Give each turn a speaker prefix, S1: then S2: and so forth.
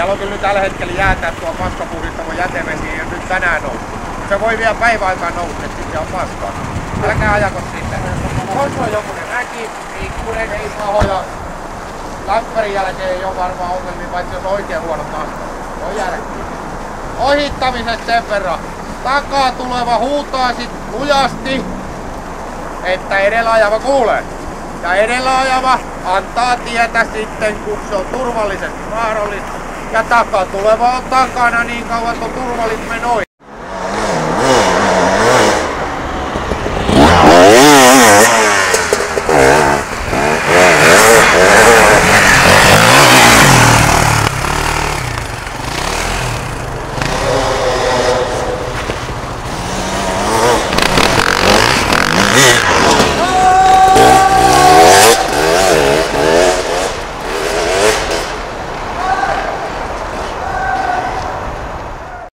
S1: Siellä on kyllä nyt tällä hetkellä jäätä tuo paskapuhdistamon jätevesi ei nyt tänään noussut. Se voi vielä päiväaikaan nousta, että sitten on paskaa. Älkää ajako sinne. Tuossa on jokunen mäki, ikkunen, ei pahoja. Läppärin jälkeen ei ole varmaan ongelmia, paitsi jos on oikein huonot asfaltit. On jälkeen. Ohittamiset sen verran. Takaa tuleva huutaa sit lujasti, että edellä ajava kuulee. Ja edellä ajava antaa tietä sitten, kun se on turvallisesti mahdollista. Ja takaa tuleva on takana niin kauan, että on turvallisesti menoa.